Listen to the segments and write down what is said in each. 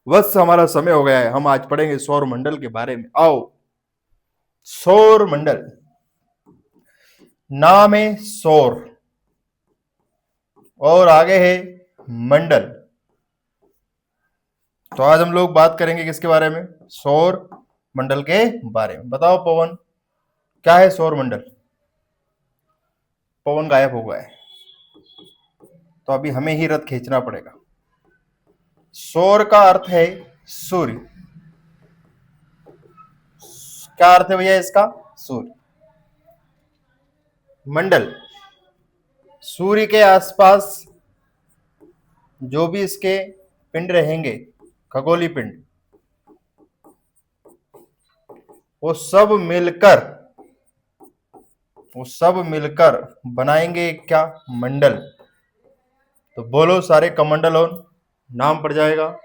बस हमारा समय हो गया है, हम आज पढ़ेंगे सौर मंडल के बारे में। आओ, सौर मंडल, नाम है सौर और आगे है मंडल। तो आज हम लोग बात करेंगे किसके बारे में? सौर मंडल के बारे में। बताओ पवन, क्या है सौर मंडल? पवन गायब हो गया है, तो अभी हमें ही रथ खींचना पड़ेगा। सौर का अर्थ है सूर्य। क्या अर्थ है भैया इसका? सूर्य। मंडल, सूर्य के आसपास जो भी इसके पिंड रहेंगे, खगोलीय पिंड, वो सब मिलकर बनाएंगे क्या? मंडल। तो बोलो सारे कमंडल और नाम पड़ जाएगा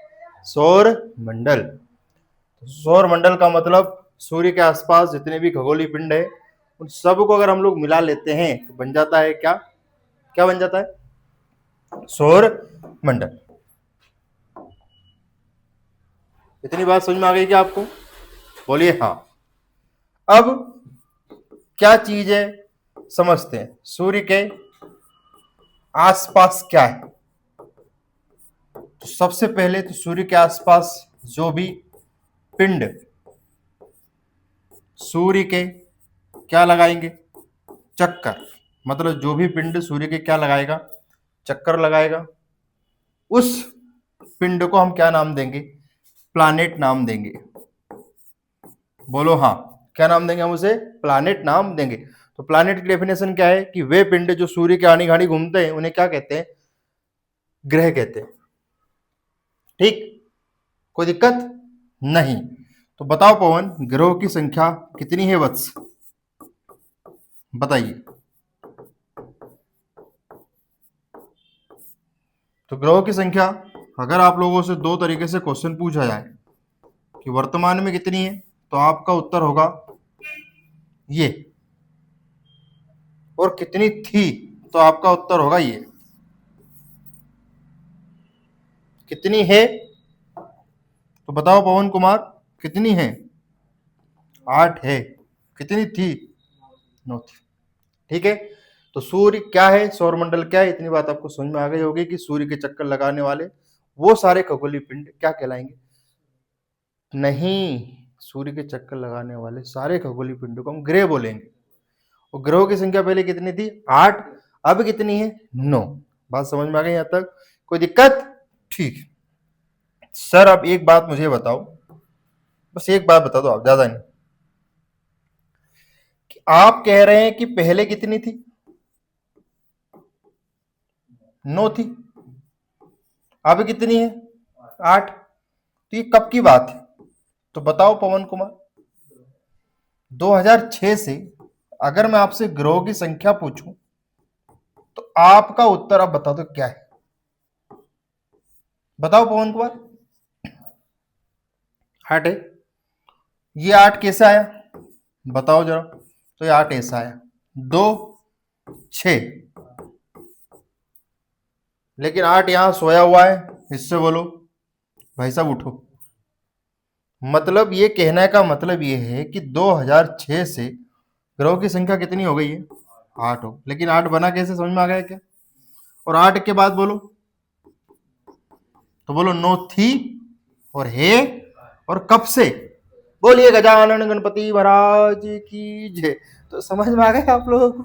सौर मंडल। तो सौर मंडल का मतलब सूर्य के आसपास जितने भी खगोलीय पिंड है उन सब को अगर हम लोग मिला लेते हैं तो बन जाता है क्या? क्या बन जाता है? सौर मंडल। इतनी बात समझ में आ गई क्या आपको? बोलिए हाँ। अब क्या चीज है समझते हैं। सूर्य के आसपास क्या है? तो सबसे पहले तो सूर्य के आसपास जो भी पिंड सूर्य के क्या लगाएंगे? चक्कर। मतलब जो भी पिंड सूर्य के क्या लगाएगा? चक्कर लगाएगा। उस पिंड को हम क्या नाम देंगे? प्लानेट नाम देंगे। बोलो हाँ, क्या नाम देंगे हम उसे? प्लानेट नाम देंगे। तो प्लानेट की डेफिनेशन क्या है कि वे पिंड जो सूर्य के आनी घानी घूमते हैं उन्हें क्या कहते हैं? ग्रह कहते हैं। ठीक, कोई दिक्कत नहीं। तो बताओ पवन, ग्रहों की संख्या कितनी है वत्स? बताइए। तो ग्रहों की संख्या अगर आप लोगों से दो तरीके से क्वेश्चन पूछा जाए कि वर्तमान में कितनी है, तो आपका उत्तर होगा ये, और कितनी थी तो आपका उत्तर होगा ये। कितनी है तो बताओ पवन कुमार, कितनी है? 8 है। कितनी थी? 9 थी। ठीक है। तो सूर्य क्या है, सौरमंडल क्या है, इतनी बात आपको समझ में आ गई होगी कि सूर्य के चक्कर लगाने वाले वो सारे खगोलीय पिंड क्या कहलाएंगे? नहीं, सूर्य के चक्कर लगाने वाले सारे खगोलीय पिंडों को हम ग्रह बोलेंगे। और ग्रहों की संख्या पहले कितनी थी? 8। अब कितनी है? 9। बात समझ में आ गई यहां तक? कोई दिक्कत? ठीक। सर अब एक बात मुझे बताओ, बस एक बात बता दो आप, ज्यादा नहीं। कि आप कह रहे हैं कि पहले कितनी थी? 9 थी। अब कितनी है? 8। तो ये कब की बात है? तो बताओ पवन कुमार। 2006 से अगर मैं आपसे ग्रहों की संख्या पूछूं तो आपका उत्तर आप बता दो क्या है? बताओ पवन कुमार। 8 है। ये 8 कैसे आया बताओ जरा। तो ये 8 ऐसा आया, 2 6, लेकिन 8 यहां सोया हुआ है। इससे बोलो भाई साहब उठो। मतलब ये कहने का मतलब ये है कि 2006 से ग्रहों की संख्या कितनी हो गई है? 8 हो। लेकिन 8 बना कैसे, समझ में आ गया क्या? और 8 के बाद बोलो, तो बोलो 9 थी और है, और कब से? बोलिए गजानन गणपति महाराज की जय। तो समझ में आ गए आप लोग?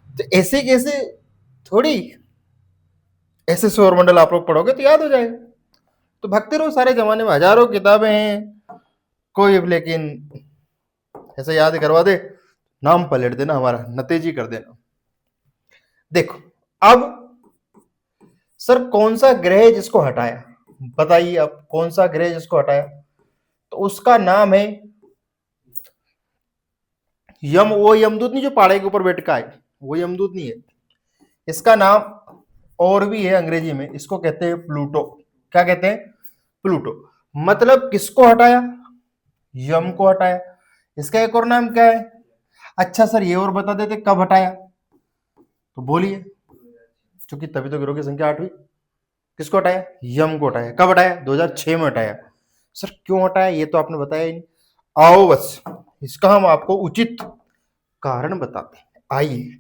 तो ऐसे कैसे थोड़ी, ऐसे सौरमंडल आप लोग पढ़ोगे तो याद हो जाएगा। तो भगते रहो, सारे जमाने में हजारों किताबें हैं, कोई लेकिन ऐसे याद करवा दे, नाम पलट देना, हमारा नतीजी कर देना। देखो अब, सर कौन सा ग्रह जिसको हटाया? बताइए अब कौन सा ग्रह जिसको हटाया? तो उसका नाम है यम। वो यमदूत नहीं जो पहाड़े के ऊपर बैठ का है, वो यमदूत नहीं है। इसका नाम और भी है अंग्रेजी में, इसको कहते हैं प्लूटो। क्या कहते हैं? प्लूटो। मतलब किसको हटाया? यम को हटाया। इसका एक और नाम क्या है? अच्छा सर ये और बता देते कब हटाया? तो बोलिए, क्योंकि तभी तो ग्रहों की संख्या 8 हुई। किसको हटाया? यम को हटाया। कब हटाया? 2006 में हटाया। सर क्यों हटाया ये तो आपने बताया ही नहीं। आओ बस इसका हम आपको उचित कारण बताते हैं। आइए,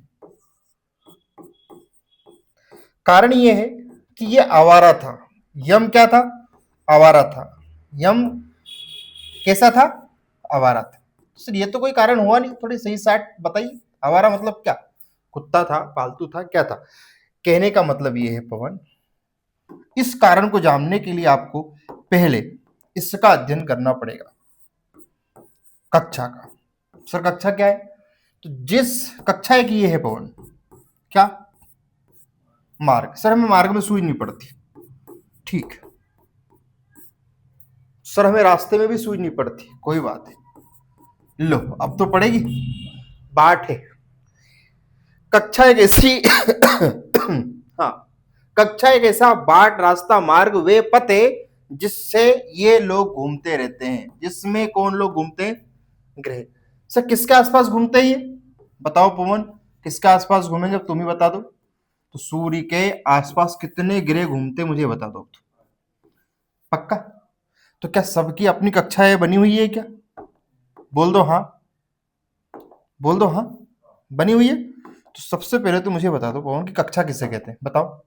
कारण ये है कि ये आवारा था। यम क्या था? आवारा था। यम कैसा था? आवारा था। सर ये तो कोई कारण हुआ नहीं, थोड़ी सही साट बताइए। आवारा मतलब क्या? कुत्ता था, पालतू था, क्या था? कहने का मतलब ये है पवन, इस कारण को जानने के लिए आपको पहले इसका अध्ययन करना पड़ेगा, कक्षा का। सर कक्षा क्या है? तो जिस कक्षा एक ये है पवन, क्या? मार्ग। सर हमें मार्ग में सुई नहीं पड़ती, ठीक। सर हमें रास्ते में भी सुई नहीं पड़ती, कोई बात है। लो अब तो पड़ेगी। बाट है कक्षा एक ऐसी हाँ, कक्षा एक ऐसा बाट, रास्ता, मार्ग, वे पथ है जिससे ये लोग घूमते रहते हैं। जिसमें कौन लोग घूमते हैं? ग्रह। सर किसके आसपास घूमते हैं ये? बताओ पवन, किसके आसपास घूमेंगे? तुम ही बता दो। तो सूर्य के आसपास कितने ग्रह घूमते मुझे बता दो। पक्का? तो क्या सबकी अपनी कक्षाएं बनी हुई है क्या? बोल दो हाँ, बोल दो हाँ, बनी हुई है। तो सबसे पहले तो मुझे बता दो पवन की कक्षा किसे कहते हैं? बताओ।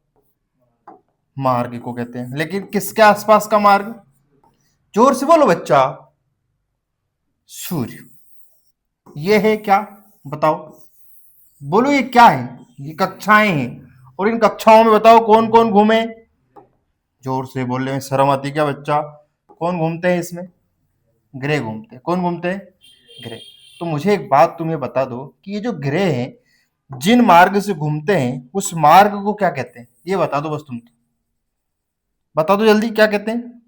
मार्ग को कहते हैं, लेकिन किसके आसपास का मार्ग? जोर से बोलो बच्चा। सूर्य। ये है क्या? बताओ, बोलो ये क्या है? ये कक्षाएं हैं, और इन कक्षाओं में बताओ कौन कौन घूमे? जोर से बोलने में शर्म आती क्या बच्चा? कौन घूमते हैं इसमें? ग्रह घूमते हैं। कौन घूमते हैं? ग्रह। तो मुझे एक बात तुम्हें बता दो कि ये जो ग्रह हैं जिन मार्ग से घूमते हैं उस मार्ग को क्या कहते हैं? ये बता दो बस तुम तो। बता दो जल्दी, क्या कहते हैं?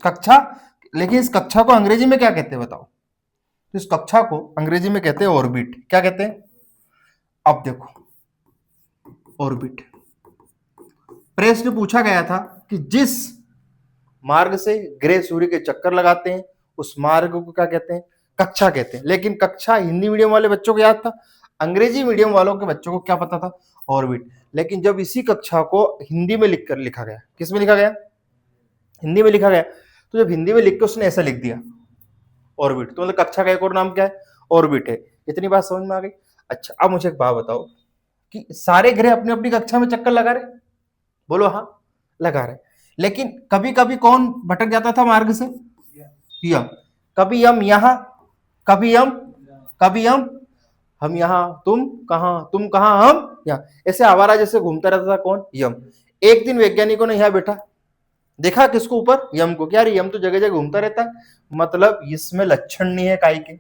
कक्षा। लेकिन इस कक्षा को अंग्रेजी में क्या कहते हैं बताओ? तो इस कक्षा को अंग्रेजी में कहते हैं ऑर्बिट। क्या कहते हैं? अब देखो, ऑर्बिट। प्रश्न पूछा गया था कि जिस मार्ग से ग्रह सूर्य के चक्कर लगाते हैं उस मार्ग को क्या कहते हैं? कक्षा कहते हैं। लेकिन कक्षा हिंदी मीडियम वाले बच्चों को याद था, अंग्रेजी मीडियम वालों के बच्चों को क्या पता था? ऑर्बिट। लेकिन जब इसी कक्षा को हिंदी में लिखकर लिखा गया, किस में लिखा गया? हिंदी में लिखा गया। तो जब हिंदी में लिख के उसने ऐसा लिख दिया ऑर्बिट, तो मतलब कक्षा का एक और नाम क्या है? ऑर्बिट है। इतनी बात समझ में आ गई? अच्छा अब मुझे एक बात बताओ कि सारे ग्रह अपनी अपनी कक्षा में चक्कर लगा रहे? बोलो हाँ, लगा रहे। लेकिन कभी कभी कौन भटक जाता था मार्ग से? यम। कभी यम यहां, कभी यम, कभी हम यहां, तुम कहां, हम यहां। ऐसे आवारा जैसे घूमता रहता था कौन? यम। एक दिन वैज्ञानिकों ने यहां बैठा, देखा किसको? ऊपर, यम को। क्या यम तो जगह जगह घूमता रहता है, मतलब इसमें लक्षण नहीं है काई के?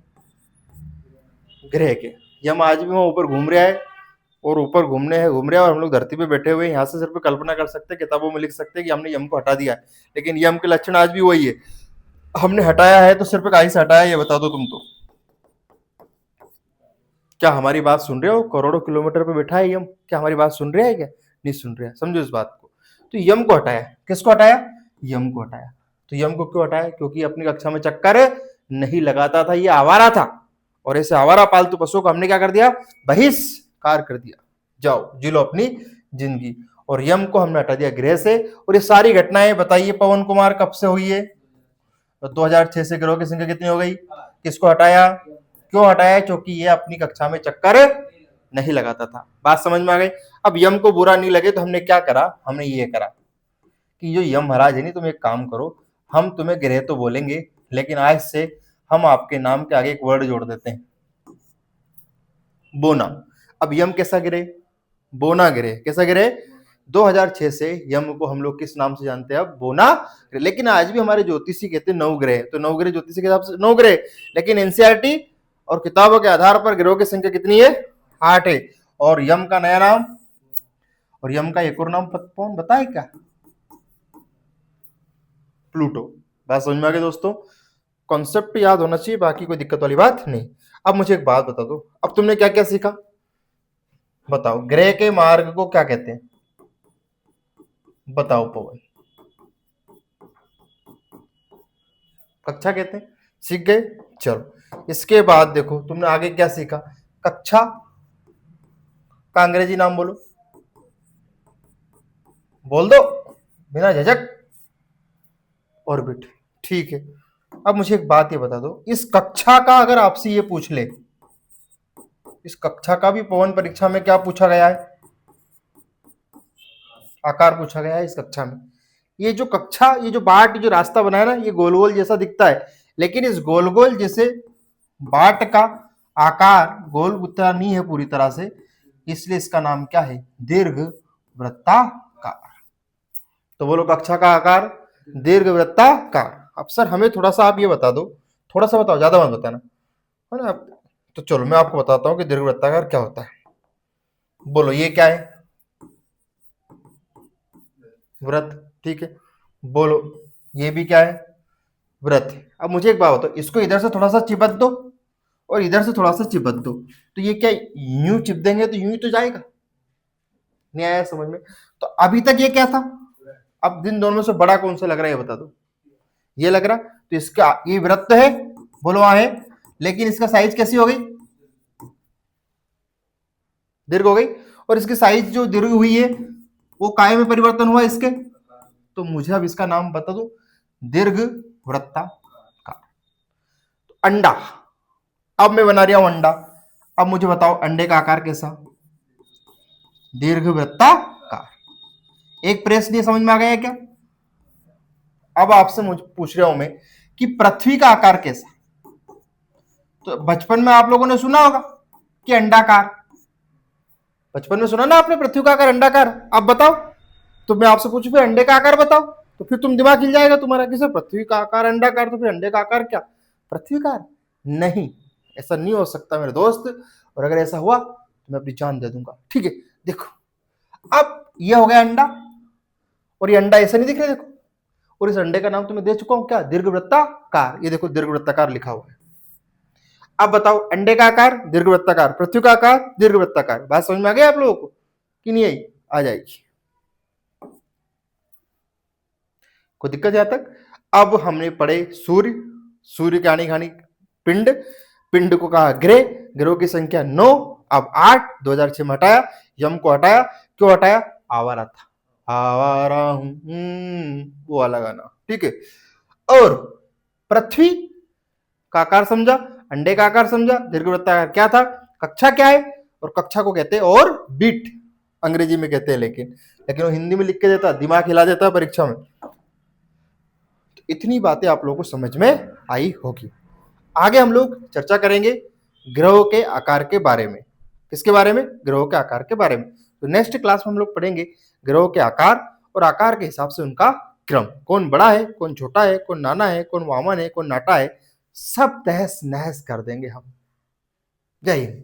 ग्रह के। यम आज भी वहां ऊपर घूम रहा है, और ऊपर घूम रहा है, और हम लोग धरती पे बैठे हुए हैं। यहाँ से सिर्फ कल्पना कर सकते हैं, किताबों में लिख सकते हैं कि हमने यम को हटा दिया है, लेकिन यम के लक्षण आज भी वही है। हमने हटाया है तो सिर्फ काई से हटाया, ये बता दो तुम तो। क्या हमारी बात सुन रहे हो? करोड़ों किलोमीटर पे बैठा है यम, क्या हमारी बात सुन रहा है क्या? नहीं सुन रहा है, समझो इस बात को। तो यम को हटाया। किसको हटाया? यम को हटाया। तो यम को क्यों हटाया? क्योंकि अपनी कक्षा में चक्कर नहीं लगाता था, ये आवारा था। और ऐसे आवारा पालतू पशुओं को हमने क्या कर दिया? बहिष्कार कर दिया। जाओ जी लो अपनी जिंदगी। और यम को हमने हटा दिया ग्रह से। और ये सारी घटनाएं बताइए पवन कुमार कब से हुई है? तो 2006 से ग्रहों की संख्या कितनी हो गई? किसको हटाया? क्यों हटाया? क्योंकि ये अपनी कक्षा में चक्कर नहीं लगाता था। बात समझ में आ गई? अब यम को बुरा नहीं लगे तो हमने क्या करा? हमने ये करा कि जो यम महाराज है नहीं, तुम एक काम करो, हम तुम्हें ग्रह तो बोलेंगे, लेकिन आज से हम आपके नाम के आगे एक वर्ड जोड़ देते हैं, बोना। अब यम कैसा ग्रह? बोना ग्रह। कैसा ग्रह? 2006 से यम को हम लोग किस नाम से जानते हैं? अब बोना ग्रह। लेकिन आज भी हमारे ज्योतिषी कहते हैं 9 ग्रह, तो 9 ग्रह ज्योतिषी के हिसाब से 9 ग्रह, लेकिन एनसीईआरटी और किताबों के आधार पर ग्रहों की संख्या कितनी है? 8 है। और यम का नया नाम, और यम का एक और नाम कौन बताए क्या? प्लूटो। बात समझ में आ गई दोस्तों? कॉन्सेप्ट याद होना चाहिए, बाकी कोई दिक्कत वाली बात नहीं। अब मुझे एक बात बता दो, अब तुमने क्या क्या सीखा? बताओ, ग्रह के मार्ग को क्या कहते हैं? बताओ पवन। कक्षा कहते हैं। सीख गए? चलो इसके बाद देखो तुमने आगे क्या सीखा। कक्षा का अंग्रेजी नाम बोलो, बोल दो बिना झिझक ऑर्बिट। ठीक है, अब मुझे एक बात ये बता दो, इस कक्षा का अगर आपसे ये पूछ ले, इस कक्षा का भी पवन परीक्षा में क्या पूछा गया है? आकार पूछा गया है इस कक्षा में। ये जो कक्षा, ये जो बाट, जो रास्ता बना है ना, ये गोल गोल जैसा दिखता है, लेकिन इस गोल गोल जैसे बाट का आकार गोल उतना नहीं है पूरी तरह से, इसलिए इसका नाम क्या है? दीर्घ वृत्ताकार। तो बोलो कक्षा का आकार दीर्घ वृत्ताकार। अब सर हमें थोड़ा सा आप ये बता दो, थोड़ा सा बताओ, ज्यादा मत बताना, है ना? तो चलो मैं आपको बताता हूँ कि दीर्घ वृत्ताकार क्या होता है। बोलो ये क्या है? व्रत। ठीक है, बोलो ये भी क्या है? व्रत है। अब मुझे एक बात बताओ, इसको इधर से थोड़ा सा चिपक दो और इधर से थोड़ा सा चिपक दो, तो ये क्या यूं चिप देंगे तो यूं ही तो जाएगा? नहीं आया समझ में? तो अभी तक ये क्या था? अब दिन दोनों में से बड़ा कौन सा लग रहा है ये बता दो। ये लग रहा, तो इसका ये वृत्त है, बोलो वहां है, लेकिन इसका साइज कैसी हो गई? दीर्घ हो गई। और इसकी साइज जो दीर्घ हुई है वो काय में परिवर्तन हुआ इसके, तो मुझे अब इसका नाम बता दो, दीर्घ वृत्ताकार। अंडा, अब मैं बना रहा हूं अंडा। अब मुझे बताओ अंडे का आकार कैसा? दीर्घ वृत्ताकार। एक प्रश्न समझ में आ गया क्या? अब आपसे मुझे पूछ रहा हूं मैं कि पृथ्वी का आकार कैसा? तो बचपन में आप लोगों ने सुना होगा कि अंडाकार, बचपन में सुना ना आपने, पृथ्वी का आकार अंडाकार। अब बताओ, तो मैं आपसे पूछूं फिर अंडे का आकार बताओ, तो फिर तुम दिमाग हिल जाएगा तुम्हारा कि सर पृथ्वी का आकार अंडाकार, तो फिर अंडे का आकार क्या पृथ्वी का? नहीं, ऐसा नहीं हो सकता मेरे दोस्त, और अगर ऐसा हुआ तो मैं अपनी जान दे दूंगा। ठीक है, देखो अब ये हो गया अंडा, और ये अंडा ऐसा नहीं दिख रहा, देखो, और इस अंडे का नाम तो मैं दे चुका हूं क्या? दीर्घवृत्ताकार। ये देखो दीर्घवृत्ताकार लिखा हुआ है। अब बताओ अंडे का आकार दीर्घवृत्ताकार, पृथ्वी का आकार दीर्घवृत्ताकार। बात समझ में आ गई आप लोगों को कि नहीं आई? आ जाएगी, कोई दिक्कत यहां तक? अब हमने पढ़े सूर्य, सूर्य के आनी खानी पिंड, पिंड को कहा ग्रह, ग्रहों की संख्या 9। अब 8 2006 में हटाया, यम को हटाया, क्यों हटाया? आवारा था, आवारा हूं, वो वाला गाना। ठीक है, और पृथ्वी का आकार समझा, अंडे का आकार समझा, दीर्घवृत्ताकार क्या था, कक्षा क्या है, और कक्षा को कहते हैं और बीट अंग्रेजी में कहते हैं, लेकिन वो हिंदी में लिख के देता, दिमाग हिला देता परीक्षा में। तो इतनी बातें आप लोगों को समझ में आई होगी। आगे हम लोग चर्चा करेंगे ग्रहों के आकार के बारे में। किसके बारे में? ग्रहों के आकार के बारे में। तो नेक्स्ट क्लास में हम लोग पढ़ेंगे ग्रहों के आकार, और आकार के हिसाब से उनका क्रम, कौन बड़ा है, कौन छोटा है, कौन नाना है, कौन वामन है, कौन नाटा है, सब तहस नहस कर देंगे हम। जय हिंद।